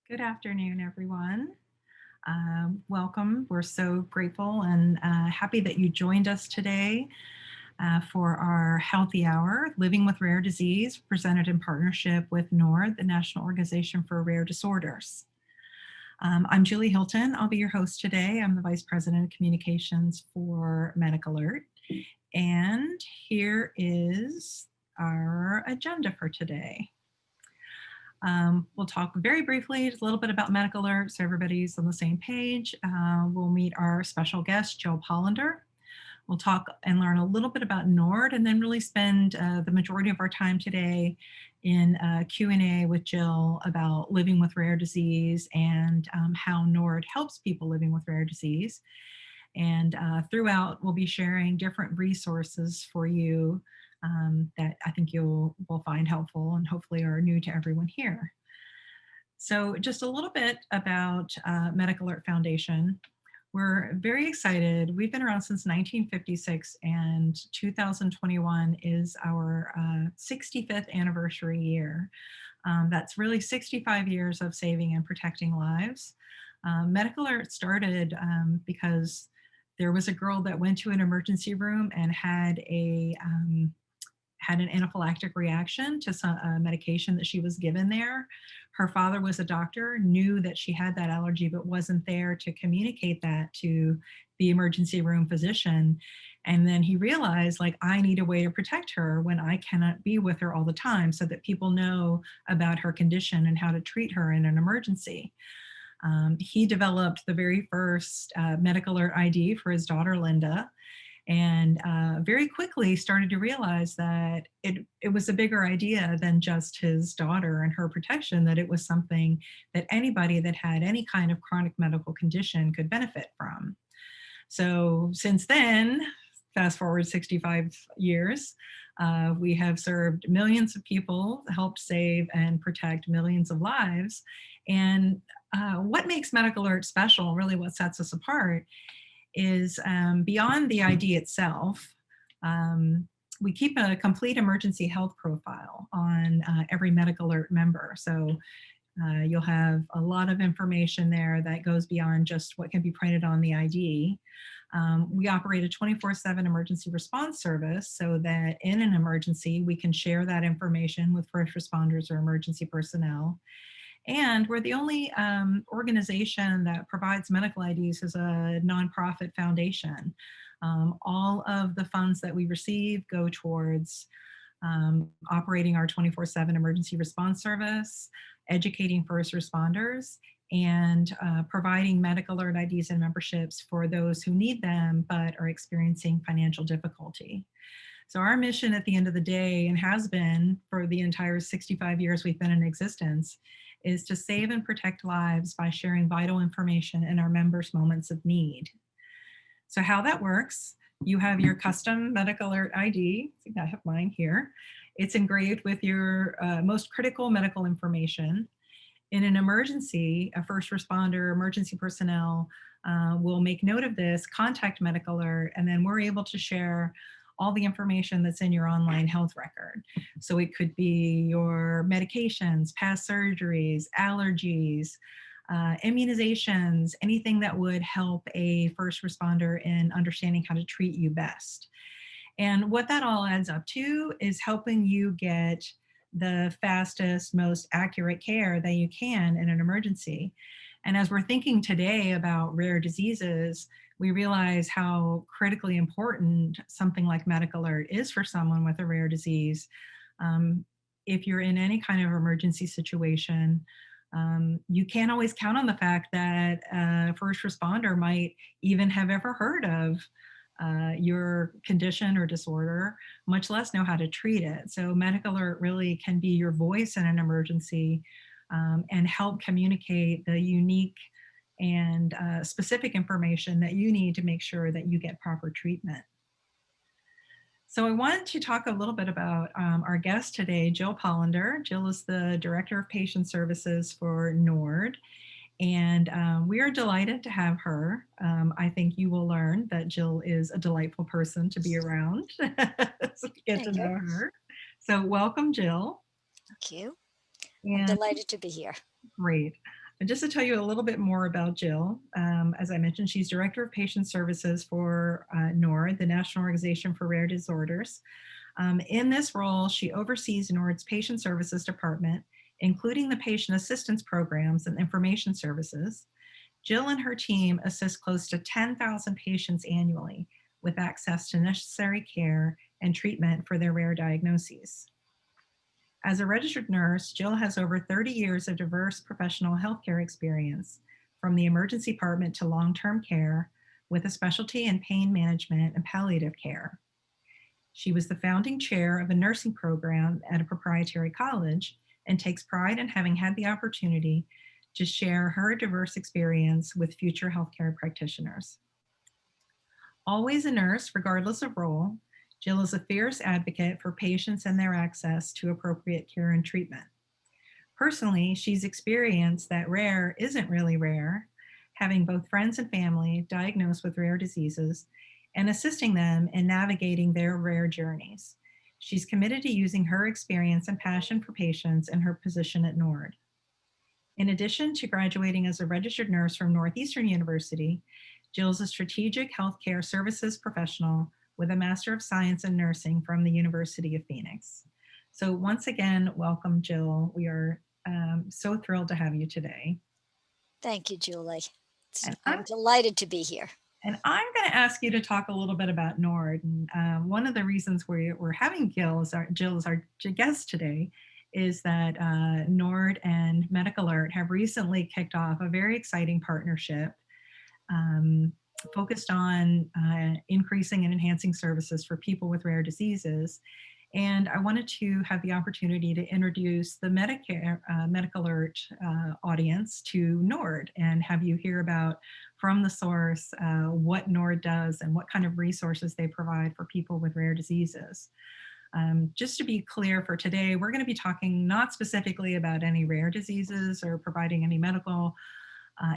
Good afternoon, everyone. Welcome. We're so grateful and happy that you joined us today for our Healthy Hour, Living with Rare Disease, presented in partnership with NORD, the National Organization for Rare Disorders. I'm Julie Hilton. I'll be your host today. I'm the Vice President of Communications for MedicAlert. And here is our agenda for today. We'll talk very briefly, just a little bit about MedicAlert so everybody's on the same page. We'll meet our special guest, Jill Pollander. We'll talk and learn a little bit about NORD and then really spend the majority of our time today in Q&A with Jill about living with rare disease and how NORD helps people living with rare disease. And throughout, we'll be sharing different resources for you that I think will find helpful and hopefully are new to everyone here. So just a little bit about MedicAlert Foundation. We're very excited. We've been around since 1956 and 2021 is our 65th anniversary year. That's really 65 years of saving and protecting lives. MedicAlert started because there was a girl that went to an emergency room and had an anaphylactic reaction to some medication that she was given there. Her father was a doctor, knew that she had that allergy, but wasn't there to communicate that to the emergency room physician. And then he realized, like, I need a way to protect her when I cannot be with her all the time so that people know about her condition and how to treat her in an emergency. He developed the very first MedicAlert ID for his daughter, Linda, and very quickly started to realize that it was a bigger idea than just his daughter and her protection, that it was something that anybody that had any kind of chronic medical condition could benefit from. So since then, fast forward 65 years, we have served millions of people, helped save and protect millions of lives. And what makes MedicAlert special, really what sets us apart, is beyond the ID itself, we keep a complete emergency health profile on every MedicAlert member. So you'll have a lot of information there that goes beyond just what can be printed on the ID. We operate a 24/7 emergency response service so that in an emergency, we can share that information with first responders or emergency personnel. And we're the only organization that provides medical IDs as a nonprofit foundation. All of the funds that we receive go towards operating our 24/7 emergency response service, educating first responders, and providing MedicAlert IDs and memberships for those who need them but are experiencing financial difficulty. So our mission at the end of the day, and has been for the entire 65 years we've been in existence, is to save and protect lives by sharing vital information in our members' moments of need. So how that works, you have your custom MedicAlert ID. I have mine here. It's engraved with your most critical medical information. In an emergency, a first responder, emergency personnel will make note of this, contact MedicAlert, and then we're able to share all the information that's in your online health record. So it could be your medications, past surgeries, allergies, immunizations, anything that would help a first responder in understanding how to treat you best. And what that all adds up to is helping you get the fastest, most accurate care that you can in an emergency. And as we're thinking today about rare diseases, we realize how critically important something like MedicAlert is for someone with a rare disease. If you're in any kind of emergency situation, you can't always count on the fact that a first responder might even have ever heard of your condition or disorder, much less know how to treat it. So MedicAlert really can be your voice in an emergency and help communicate the unique and specific information that you need to make sure that you get proper treatment. So I want to talk a little bit about our guest today, Jill Pollander. Jill is the Director of Patient Services for NORD, and we are delighted to have her. I think you will learn that Jill is a delightful person to be around. So get to Thank you. know her. So welcome, Jill. Thank you. I'm And delighted to be here. great. And just to tell you a little bit more about Jill, as I mentioned, she's Director of Patient Services for NORD, the National Organization for Rare Disorders. In this role, she oversees NORD's Patient Services Department, including the patient assistance programs and information services. Jill and her team assist close to 10,000 patients annually with access to necessary care and treatment for their rare diagnoses. As a registered nurse, Jill has over 30 years of diverse professional healthcare experience, from the emergency department to long-term care, with a specialty in pain management and palliative care. She was the founding chair of a nursing program at a proprietary college and takes pride in having had the opportunity to share her diverse experience with future healthcare practitioners. Always a nurse, regardless of role, Jill is a fierce advocate for patients and their access to appropriate care and treatment. Personally, she's experienced that rare isn't really rare, having both friends and family diagnosed with rare diseases and assisting them in navigating their rare journeys. She's committed to using her experience and passion for patients in her position at NORD. In addition to graduating as a registered nurse from Northeastern University, Jill is a strategic healthcare services professional with a Master of Science in Nursing from the University of Phoenix. So once again, welcome, Jill. We are so thrilled to have you today. Thank you, Julie. And I'm delighted to be here. And I'm going to ask you to talk a little bit about NORD. And one of the reasons we're having Jill as our guest today is that NORD and MedicAlert have recently kicked off a very exciting partnership focused on increasing and enhancing services for people with rare diseases. And I wanted to have the opportunity to introduce the MedicAlert audience to NORD and have you hear about from the source what NORD does and what kind of resources they provide for people with rare diseases. Just to be clear for today, we're going to be talking not specifically about any rare diseases or providing any medical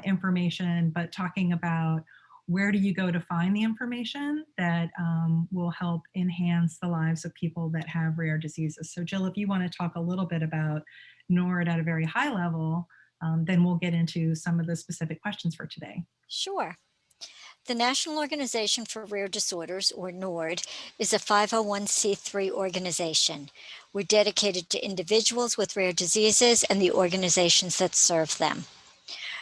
information, but talking about where do you go to find the information that will help enhance the lives of people that have rare diseases. So Jill, if you want to talk a little bit about NORD at a very high level, then we'll get into some of the specific questions for today. Sure. The National Organization for Rare Disorders, or NORD, is a 501c3 organization. We're dedicated to individuals with rare diseases and the organizations that serve them.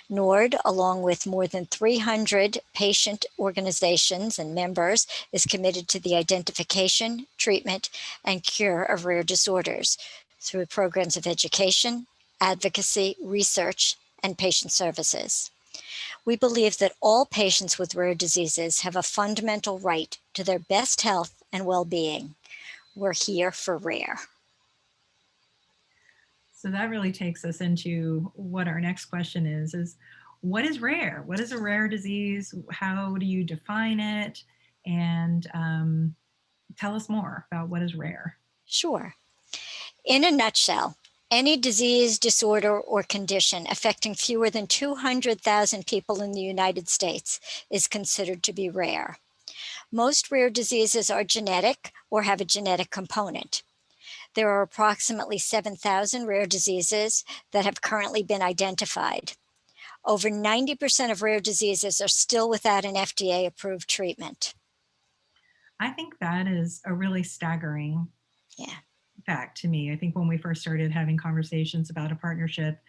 NORD, along with more than 300 patient organizations and members, is committed to the identification, treatment, and cure of rare disorders through programs of education, advocacy, research, and patient services. We believe that all patients with rare diseases have a fundamental right to their best health and well-being. We're here for rare. So that really takes us into what our next question is what is rare? What is a rare disease? How do you define it? And tell us more about what is rare. Sure. In a nutshell, any disease, disorder, or condition affecting fewer than 200,000 people in the United States is considered to be rare. Most rare diseases are genetic or have a genetic component. There are approximately 7,000 rare diseases that have currently been identified. Over 90% of rare diseases are still without an FDA-approved treatment. I think that is a really staggering fact to me. I think when we first started having conversations about a partnership,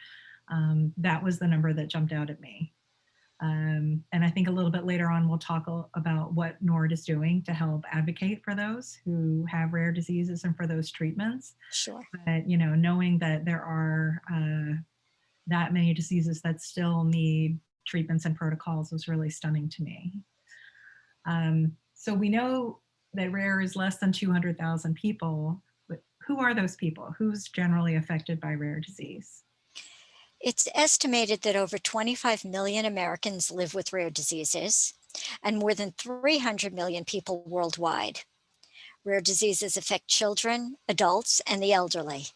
that was the number that jumped out at me. And I think a little bit later on, we'll talk about what NORD is doing to help advocate for those who have rare diseases and for those treatments. Sure. But, knowing that there are that many diseases that still need treatments and protocols was really stunning to me. So we know that rare is less than 200,000 people, but who are those people? Who's generally affected by rare disease? It's estimated that over 25 million Americans live with rare diseases and more than 300 million people worldwide. Rare diseases affect children, adults, and the elderly.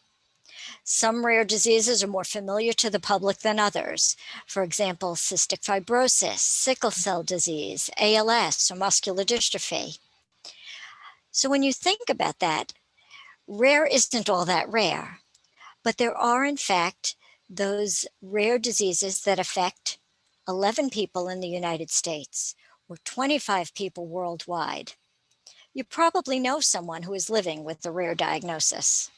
Some rare diseases are more familiar to the public than others. For example, cystic fibrosis, sickle cell disease, ALS, or muscular dystrophy. So when you think about that, rare isn't all that rare, but there are in fact those rare diseases that affect 11 people in the United States or 25 people worldwide. You probably know someone who is living with a rare diagnosis.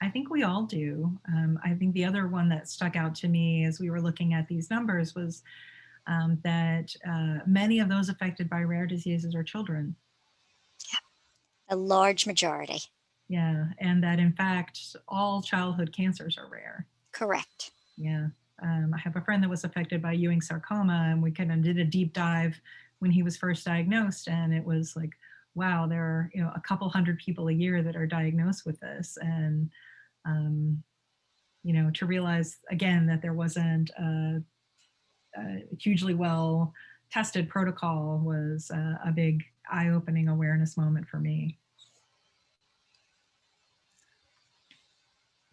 I think we all do. I think the other one that stuck out to me as we were looking at these numbers was that many of those affected by rare diseases are children. A large majority. Yeah, and that in fact, all childhood cancers are rare. Correct. Yeah. I have a friend that was affected by Ewing sarcoma, and we kind of did a deep dive when he was first diagnosed, and it was like, wow, there are a couple hundred people a year that are diagnosed with this, and to realize again that there wasn't a hugely well tested protocol was a big eye-opening awareness moment for me.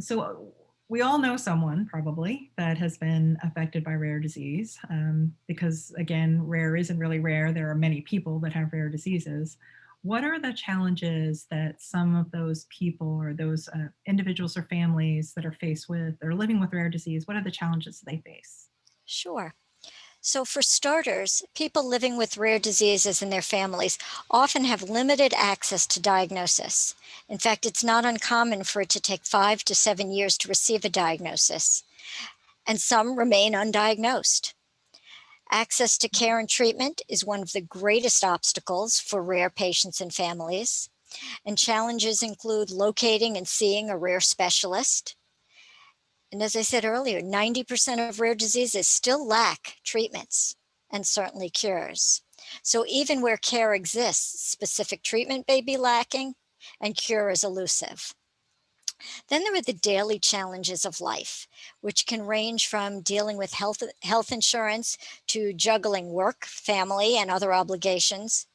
So we all know someone probably that has been affected by rare disease because again, rare isn't really rare. There are many people that have rare diseases. What are the challenges that some of those people or those individuals or families that are faced with or living with rare disease, what are the challenges they face? Sure. So, for starters, people living with rare diseases and their families often have limited access to diagnosis. In fact, it's not uncommon for it to take 5 to 7 years to receive a diagnosis, and some remain undiagnosed. Access to care and treatment is one of the greatest obstacles for rare patients and families, and challenges include locating and seeing a rare specialist. And as I said earlier, 90% of rare diseases still lack treatments and certainly cures. So even where care exists, specific treatment may be lacking and cure is elusive. Then there are the daily challenges of life, which can range from dealing with health insurance to juggling work, family, and other obligations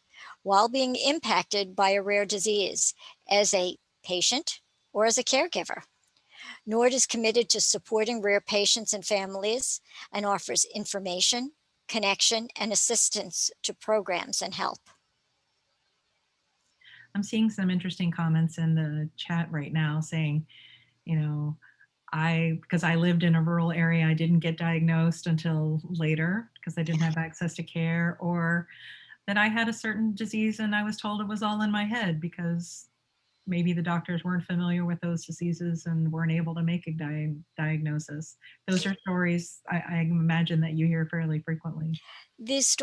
while being impacted by a rare disease as a patient or as a caregiver. NORD is committed to supporting rare patients and families and offers information, connection, and assistance to programs and help. I'm seeing some interesting comments in the chat right now saying, you know, because I lived in a rural area, I didn't get diagnosed until later because I didn't have access to care, or that I had a certain disease and I was told it was all in my head because maybe the doctors weren't familiar with those diseases and weren't able to make a diagnosis. Those are stories I imagine that you hear fairly frequently. These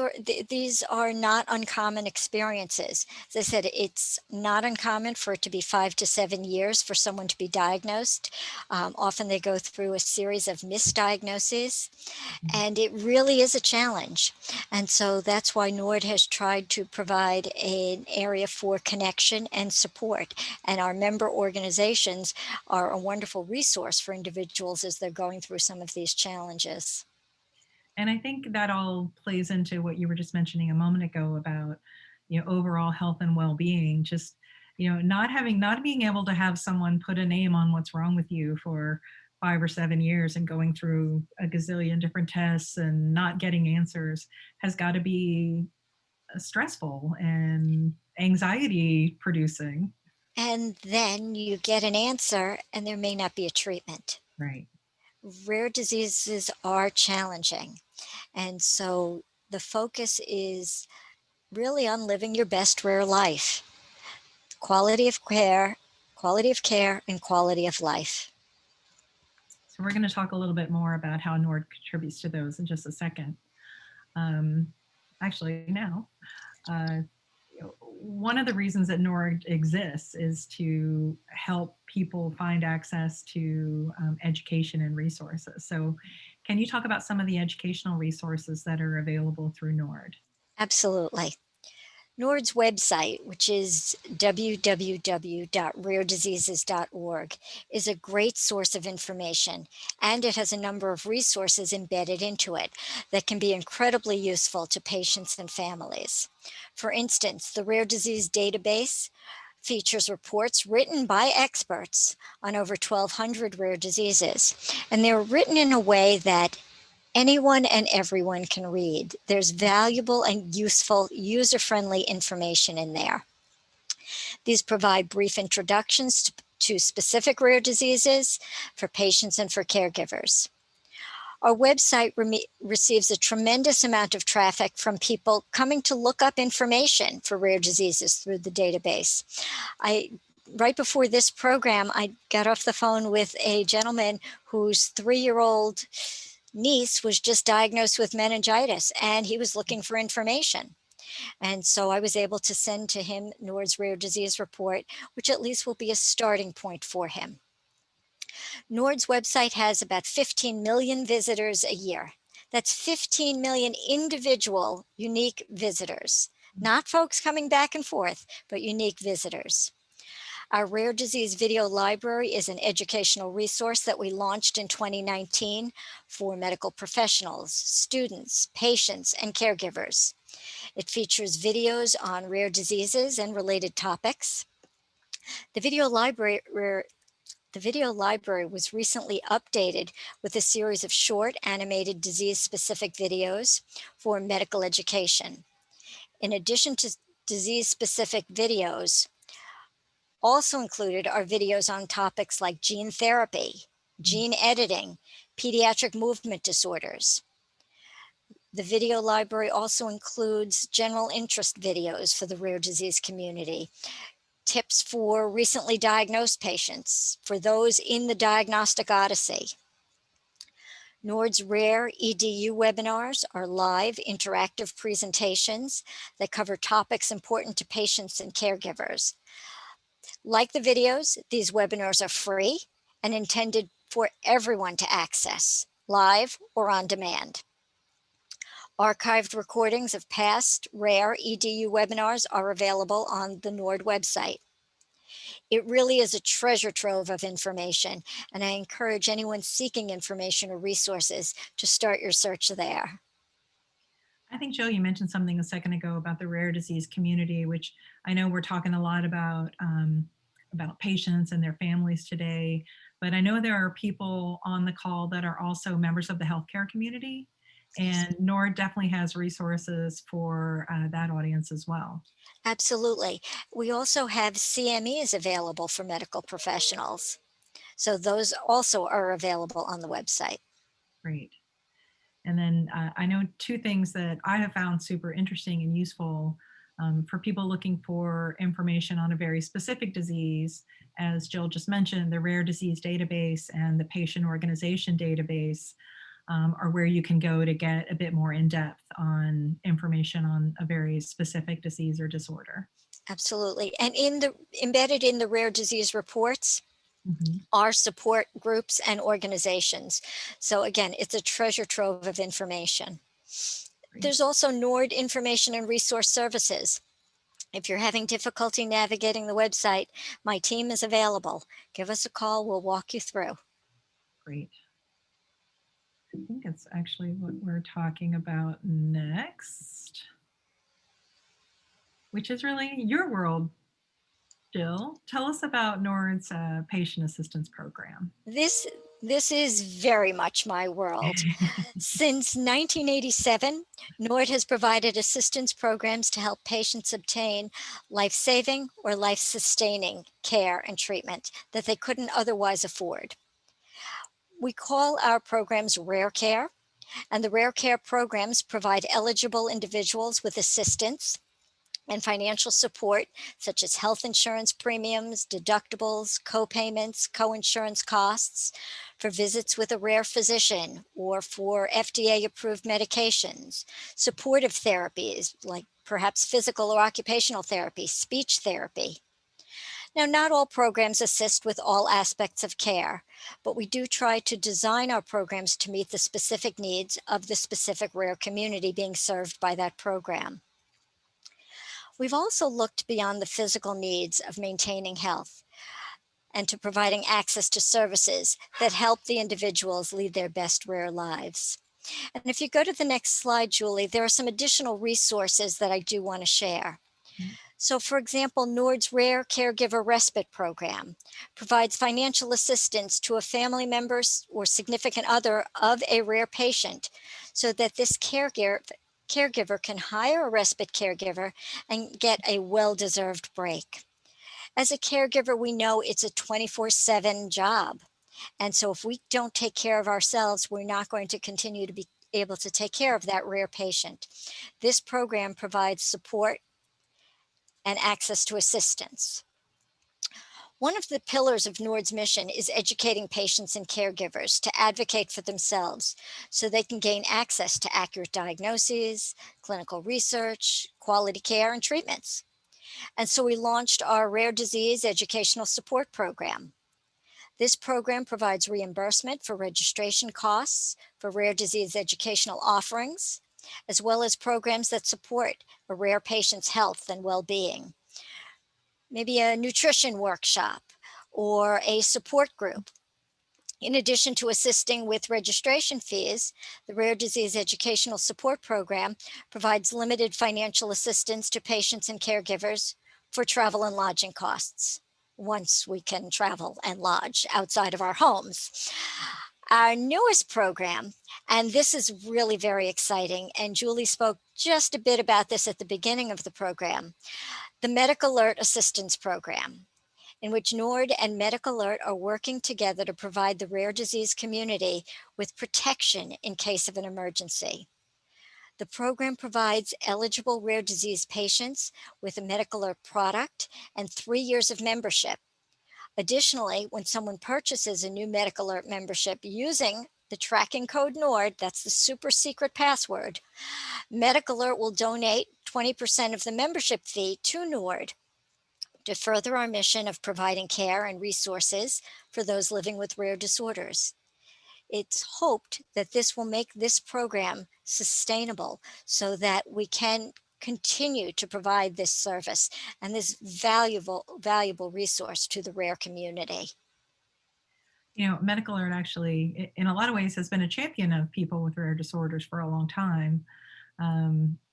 are not uncommon experiences. As I said, it's not uncommon for it to be 5 to 7 years for someone to be diagnosed. Often they go through a series of misdiagnoses, and it really is a challenge. And so that's why NORD has tried to provide an area for connection and support. And our member organizations are a wonderful resource for individuals as they're going through some of these challenges. And I think that all plays into what you were just mentioning a moment ago about, overall health and well-being. Just, not being able to have someone put a name on what's wrong with you for 5 or 7 years and going through a gazillion different tests and not getting answers has got to be stressful and anxiety producing. And then you get an answer, and there may not be a treatment. Right. Rare diseases are challenging. And so the focus is really on living your best rare life. Quality of care, and quality of life. So we're going to talk a little bit more about how NORD contributes to those in just a second. Actually, now, one of the reasons that NORD exists is to help people find access to education and resources. So can you talk about some of the educational resources that are available through NORD? Absolutely. NORD's website, which is www.rarediseases.org, is a great source of information, and it has a number of resources embedded into it that can be incredibly useful to patients and families. For instance, the Rare Disease Database features reports written by experts on over 1,200 rare diseases, and they're written in a way that anyone and everyone can read. There's valuable and useful, user-friendly information in there. These provide brief introductions to specific rare diseases for patients and for caregivers. Our website receives a tremendous amount of traffic from people coming to look up information for rare diseases through the database. Right before this program, I got off the phone with a gentleman whose 3-year-old niece was just diagnosed with meningitis, and he was looking for information. And so I was able to send to him NORD's Rare Disease Report, which at least will be a starting point for him. NORD's website has about 15 million visitors a year. That's 15 million individual unique visitors, not folks coming back and forth, but unique visitors. Our rare disease video library is an educational resource that we launched in 2019 for medical professionals, students, patients, and caregivers. It features videos on rare diseases and related topics. The video library was recently updated with a series of short animated disease-specific videos for medical education. In addition to disease-specific videos, also included are videos on topics like gene therapy, gene editing, pediatric movement disorders. The video library also includes general interest videos for the rare disease community, tips for recently diagnosed patients, for those in the diagnostic odyssey. NORD's Rare EDU webinars are live interactive presentations that cover topics important to patients and caregivers. Like the videos, these webinars are free and intended for everyone to access, live or on demand. Archived recordings of past Rare EDU webinars are available on the NORD website. It really is a treasure trove of information, and I encourage anyone seeking information or resources to start your search there. I think, Jill, you mentioned something a second ago about the rare disease community, which I know we're talking a lot about patients and their families today, but I know there are people on the call that are also members of the healthcare community, and NORD definitely has resources for that audience as well. Absolutely. We also have CMEs available for medical professionals. So those also are available on the website. Great. And then I know two things that I have found super interesting and useful for people looking for information on a very specific disease. As Jill just mentioned, the rare disease database and the patient organization database are where you can go to get a bit more in depth on information on a very specific disease or disorder. Absolutely. And embedded in the rare disease reports, Mm-hmm. are support groups and organizations. So again, it's a treasure trove of information. Great. There's also NORD Information and Resource Services. If you're having difficulty navigating the website, my team is available. Give us a call, we'll walk you through. Great. I think it's actually what we're talking about next, which is really your world, Jill. Tell us about NORD's patient assistance program. This is very much my world. Since 1987, NORD has provided assistance programs to help patients obtain life-saving or life-sustaining care and treatment that they couldn't otherwise afford. We call our programs Rare Care, and the Rare Care programs provide eligible individuals with assistance and financial support, such as health insurance premiums, deductibles, co-payments, co-insurance costs for visits with a rare physician or for FDA-approved medications, supportive therapies like perhaps physical or occupational therapy, speech therapy. Now, not all programs assist with all aspects of care, but we do try to design our programs to meet the specific needs of the specific rare community being served by that program. We've also looked beyond the physical needs of maintaining health and to providing access to services that help the individuals lead their best rare lives. And if you go to the next slide, Julie, there are some additional resources that I do want to share. So for example, NORD's Rare Caregiver Respite Program provides financial assistance to a family member or significant other of a rare patient so that this caregiver can hire a respite caregiver and get a well-deserved break. As a caregiver, we know it's a 24/7 job. And so if we don't take care of ourselves, we're not going to continue to be able to take care of that rare patient. This program provides support and access to assistance. One of the pillars of NORD's mission is educating patients and caregivers to advocate for themselves so they can gain access to accurate diagnoses, clinical research, quality care, and treatments. And so we launched our Rare Disease Educational Support Program. This program provides reimbursement for registration costs for rare disease educational offerings, as well as programs that support a rare patient's health and well-being. Maybe a nutrition workshop or a support group. In addition to assisting with registration fees, the Rare Disease Educational Support Program provides limited financial assistance to patients and caregivers for travel and lodging costs once we can travel and lodge outside of our homes. Our newest program, and this is really very exciting, and Julie spoke just a bit about this at the beginning of the program, the MedicAlert Assistance Program, in which NORD and MedicAlert are working together to provide the rare disease community with protection in case of an emergency. The program provides eligible rare disease patients with a MedicAlert product and 3 years of membership. Additionally, when someone purchases a new MedicAlert membership using the tracking code NORD, that's the super secret password, MedicAlert will donate 20% of the membership fee to NORD to further our mission of providing care and resources for those living with rare disorders. It's hoped that this will make this program sustainable so that we can continue to provide this service and this valuable resource to the rare community. You know, Medical Alert actually, in a lot of ways, has been a champion of people with rare disorders for a long time.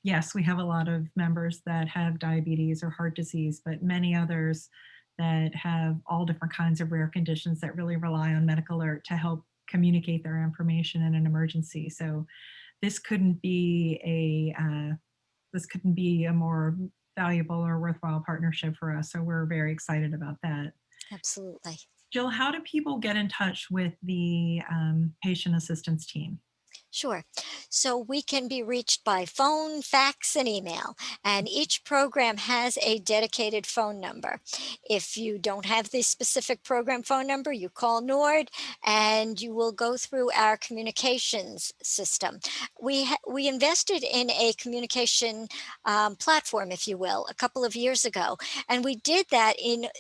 Yes, we have a lot of members that have diabetes or heart disease, but many others that have all different kinds of rare conditions that really rely on Medical Alert to help communicate their information in an emergency. So this couldn't be a more valuable or worthwhile partnership for us. So we're very excited about that. Absolutely. Jill, how do people get in touch with the patient assistance team? Sure. So we can be reached by phone, fax, and email, and each program has a dedicated phone number. If you don't have the specific program phone number, you call NORD and you will go through our communications system. We invested in a communication platform, if you will, a couple of years ago, and we did that in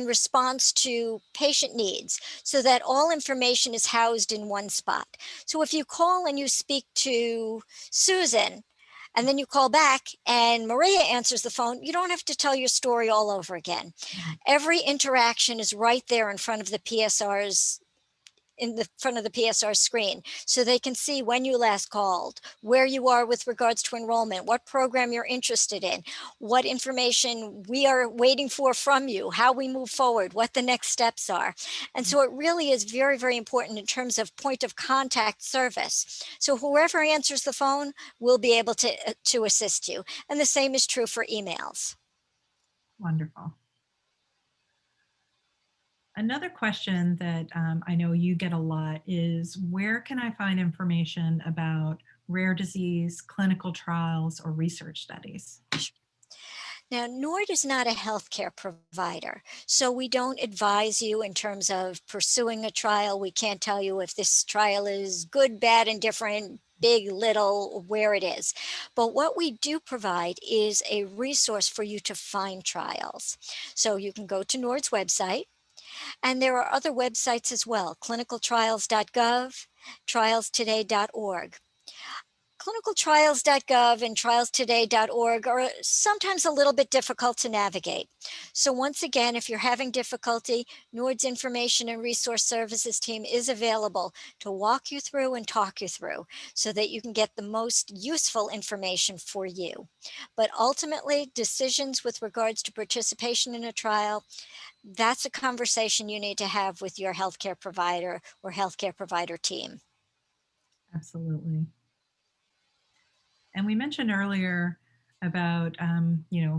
response to patient needs so that all information is housed in one spot. So if you call and you speak to Susan, and then you call back and Maria answers the phone, you don't have to tell your story all over again. Every interaction is right there in front of the PSR screen, so they can see when you last called, where you are with regards to enrollment, what program you're interested in, what information we are waiting for from you, how we move forward, what the next steps are. And so it really is very, very important in terms of point of contact service. So whoever answers the phone will be able to assist you. And the same is true for emails. Wonderful. Another question that I know you get a lot is, where can I find information about rare disease, clinical trials, or research studies? Now, NORD is not a healthcare provider, so we don't advise you in terms of pursuing a trial. We can't tell you if this trial is good, bad, indifferent, big, little, where it is. But what we do provide is a resource for you to find trials. So you can go to NORD's website, and there are other websites as well, clinicaltrials.gov, trialstoday.org. Clinicaltrials.gov and trialstoday.org are sometimes a little bit difficult to navigate. So once again, if you're having difficulty, NORD's Information and Resource Services team is available to walk you through and talk you through so that you can get the most useful information for you. But ultimately, decisions with regards to participation in a trial, that's a conversation you need to have with your healthcare provider or healthcare provider team. Absolutely. And we mentioned earlier about,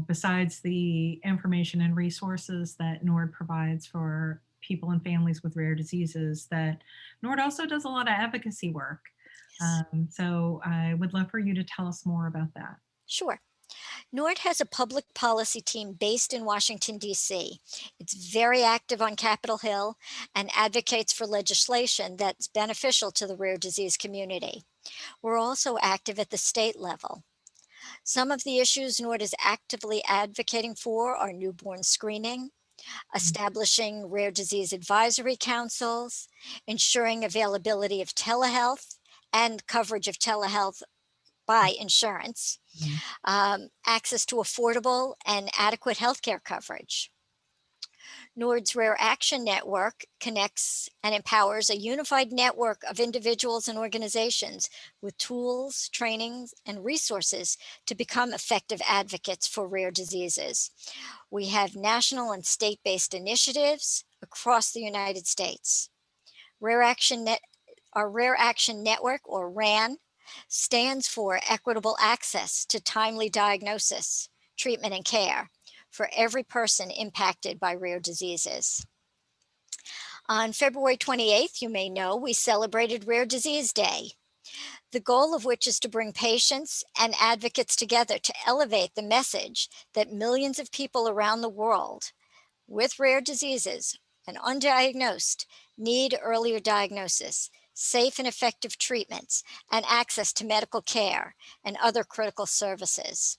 besides the information and resources that NORD provides for people and families with rare diseases, that NORD also does a lot of advocacy work. Yes. So I would love for you to tell us more about that. Sure. NORD has a public policy team based in Washington, D.C. It's very active on Capitol Hill and advocates for legislation that's beneficial to the rare disease community. We're also active at the state level. Some of the issues NORD is actively advocating for are newborn screening, establishing rare disease advisory councils, ensuring availability of telehealth and coverage of telehealth by insurance, Mhm. access to affordable and adequate healthcare coverage. NORD's Rare Action Network connects and empowers a unified network of individuals and organizations with tools, trainings, and resources to become effective advocates for rare diseases. We have national and state based initiatives across the United States. Rare Action Net, our Rare Action Network, or RAN, stands for Equitable Access to Timely Diagnosis, Treatment, and Care for every person impacted by rare diseases. On February 28th, you may know, we celebrated Rare Disease Day, the goal of which is to bring patients and advocates together to elevate the message that millions of people around the world with rare diseases and undiagnosed need earlier diagnosis, safe and effective treatments, and access to medical care and other critical services.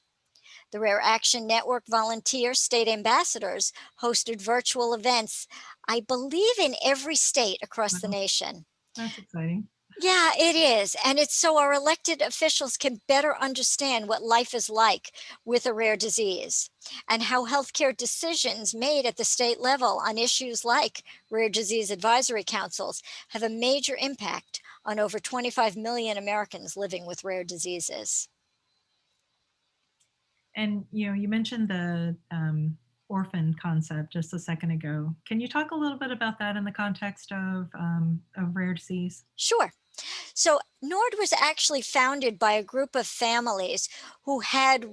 The Rare Action Network volunteer state ambassadors hosted virtual events, I believe, in every state across the Well, nation. that's exciting. Yeah, it is. And it's so our elected officials can better understand what life is like with a rare disease and how healthcare decisions made at the state level on issues like rare disease advisory councils have a major impact on over 25 million Americans living with rare diseases. And you mentioned the orphan concept just a second ago. Can you talk a little bit about that in the context of rare disease? Sure. So Nord was actually founded by a group of families who had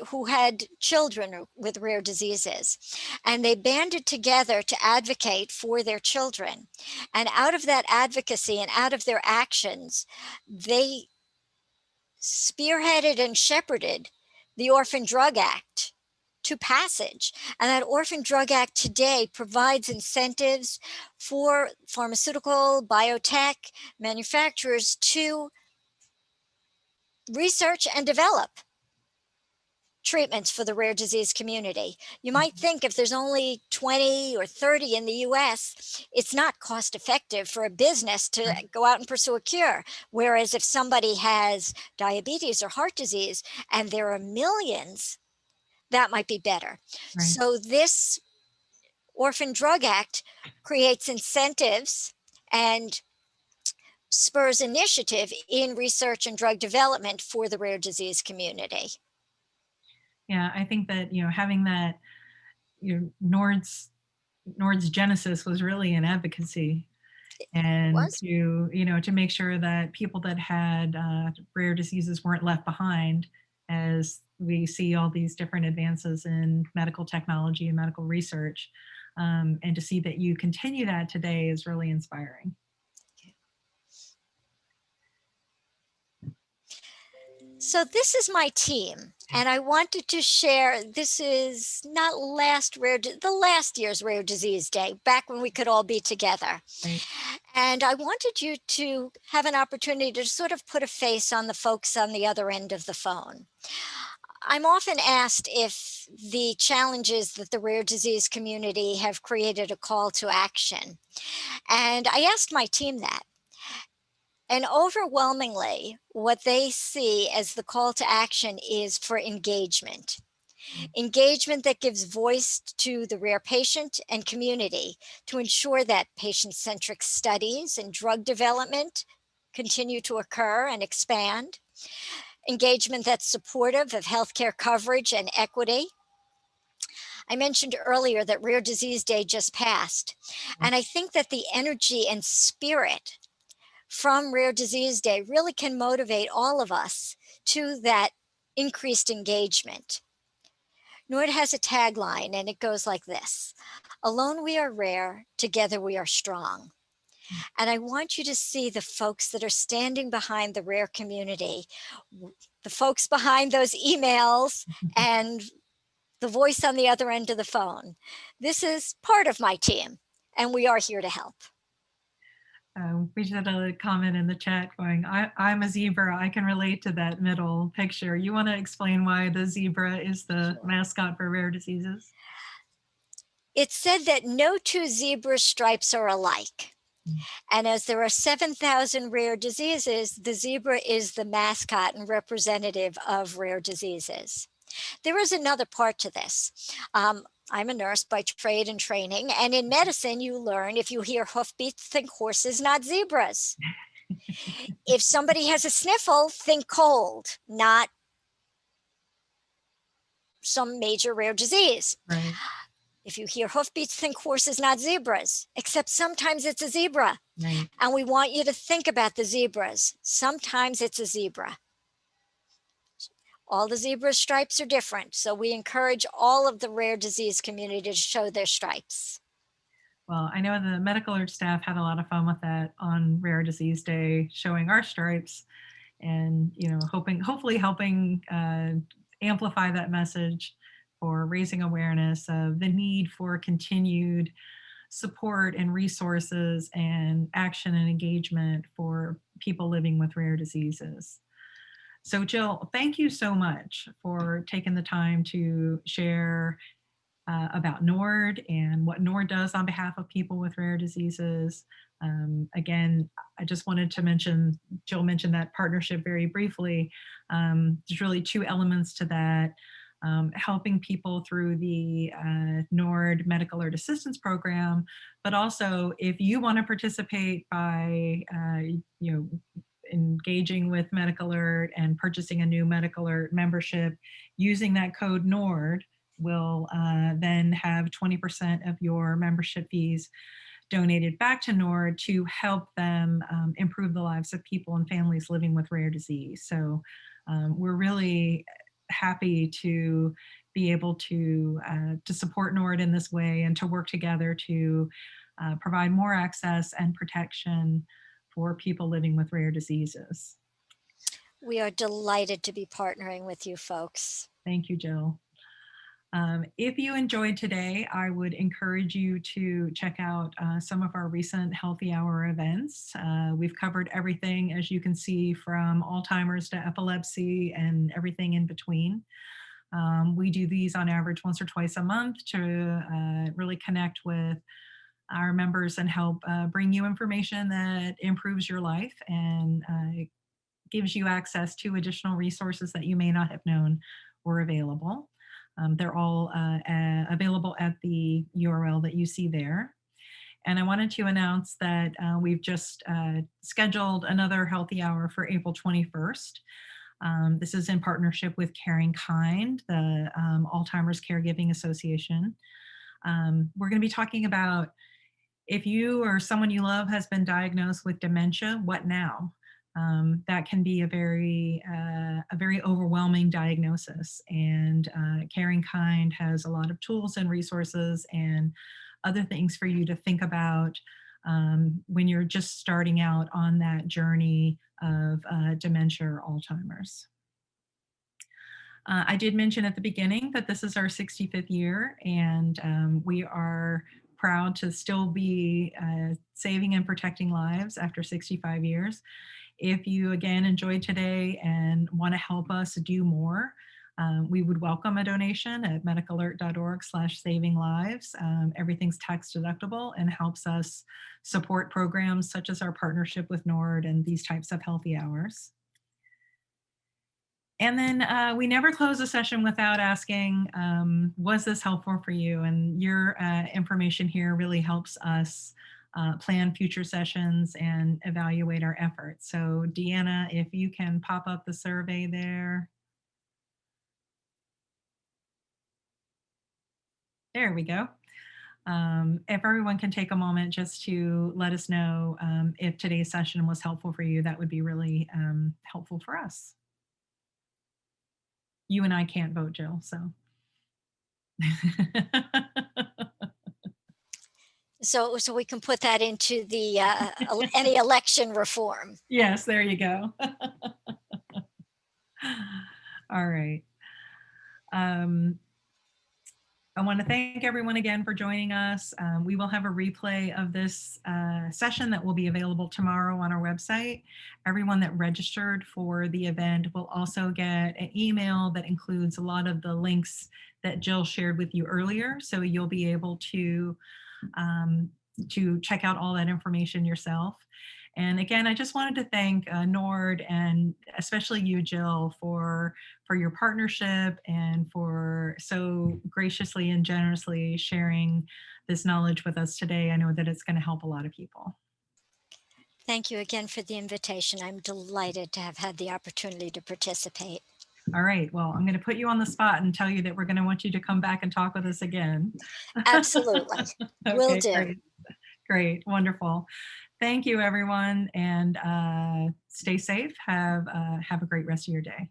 who had children with rare diseases, and they banded together to advocate for their children. And out of that advocacy and out of their actions, they spearheaded and shepherded the Orphan Drug Act to passage. And that Orphan Drug Act today provides incentives for pharmaceutical, biotech manufacturers to research and develop treatments for the rare disease community. You might think if there's only 20 or 30 in the US, it's not cost effective for a business to Right, go out and pursue a cure. Whereas if somebody has diabetes or heart disease and there are millions, that might be better. right. So this Orphan Drug Act creates incentives and spurs initiative in research and drug development for the rare disease community. Yeah, I think that having that, Nord's genesis was really in advocacy, It and was. to make sure that people that had rare diseases weren't left behind, as we see all these different advances in medical technology and medical research. And to see that you continue that today is really inspiring. So this is my team, and I wanted to share. This is not the last year's Rare Disease Day, back when we could all be together. Right. And I wanted you to have an opportunity to sort of put a face on the folks on the other end of the phone. I'm often asked if the challenges that the rare disease community have created a call to action. And I asked my team that. And overwhelmingly, what they see as the call to action is for engagement. Engagement that gives voice to the rare patient and community to ensure that patient centric studies and drug development continue to occur and expand. Engagement that's supportive of healthcare coverage and equity. I mentioned earlier that Rare Disease Day just passed, Right. and I think that the energy and spirit from Rare Disease Day really can motivate all of us to that increased engagement. NORD has a tagline, and it goes like this: "Alone we are rare, together we are strong." And I want you to see the folks that are standing behind the rare community, the folks behind those emails and the voice on the other end of the phone. This is part of my team, and we are here to help. We just had a comment in the chat going, I'm a zebra. I can relate to that middle picture. You want to explain why the zebra is the mascot for rare diseases? It's said that no two zebra stripes are alike. And as there are 7,000 rare diseases, the zebra is the mascot and representative of rare diseases. There is another part to this. I'm a nurse by trade and training, and in medicine, you learn if you hear hoofbeats, think horses, not zebras. If somebody has a sniffle, think cold, not some major rare disease. Right. If you hear hoofbeats, think horses, not zebras, except sometimes it's a zebra. Right. And we want you to think about the zebras. Sometimes it's a zebra. All the zebra stripes are different, so we encourage all of the rare disease community to show their stripes. Well, I know the MedicAlert staff had a lot of fun with that on Rare Disease Day, showing our stripes and, hopefully helping amplify that message for raising awareness of the need for continued support and resources and action and engagement for people living with rare diseases. So Jill, thank you so much for taking the time to share about NORD and what NORD does on behalf of people with rare diseases. Again, I just wanted to mention, Jill mentioned that partnership very briefly. There's really two elements to that. Helping people through the NORD MedicAlert Assistance Program, but also if you want to participate by, engaging with MedicAlert and purchasing a new MedicAlert membership, using that code NORD will then have 20% of your membership fees donated back to NORD to help them improve the lives of people and families living with rare disease. So we're really happy to be able to support NORD in this way and to work together to provide more access and protection for people living with rare diseases. We are delighted to be partnering with you folks. Thank you, Jill. If you enjoyed today, I would encourage you to check out some of our recent Healthy Hour events. We've covered everything, as you can see, from Alzheimer's to epilepsy and everything in between. We do these on average once or twice a month to really connect with our members and help bring you information that improves your life and gives you access to additional resources that you may not have known were available. They're all available at the URL that you see there. And I wanted to announce that we've just scheduled another Healthy Hour for April 21st. This is in partnership with Caring Kind, the Alzheimer's Caregiving Association. We're going to be talking about if you or someone you love has been diagnosed with dementia, what now? That can be a very overwhelming diagnosis, and Caring Kind has a lot of tools and resources and other things for you to think about when you're just starting out on that journey of dementia or Alzheimer's. I did mention at the beginning that this is our 65th year, and we are proud to still be saving and protecting lives after 65 years. If you, again, enjoyed today and want to help us do more, we would welcome a donation at medicalert.org/savinglives. Everything's tax deductible and helps us support programs such as our partnership with NORD and these types of healthy hours. And then we never close a session without asking, was this helpful for you? And your information here really helps us plan future sessions and evaluate our efforts. So Deanna, if you can pop up the survey there. There we go. If everyone can take a moment just to let us know if today's session was helpful for you, that would be really helpful for us. You and I can't vote, Jill, so. So we can put that into the any election reform. Yes, there you go. All right. I want to thank everyone again for joining us. We will have a replay of this session that will be available tomorrow on our website. Everyone that registered for the event will also get an email that includes a lot of the links that Jill shared with you earlier. So you'll be able to check out all that information yourself. And again, I just wanted to thank Nord and especially you, Jill, for your partnership and for so graciously and generously sharing this knowledge with us today. I know that it's going to help a lot of people. Thank you again for the invitation. I'm delighted to have had the opportunity to participate. All right. Well, I'm going to put you on the spot and tell you that we're going to want you to come back and talk with us again. Absolutely. Will Okay, do. great. Great. Wonderful. Thank you, everyone, and stay safe. Have a great rest of your day.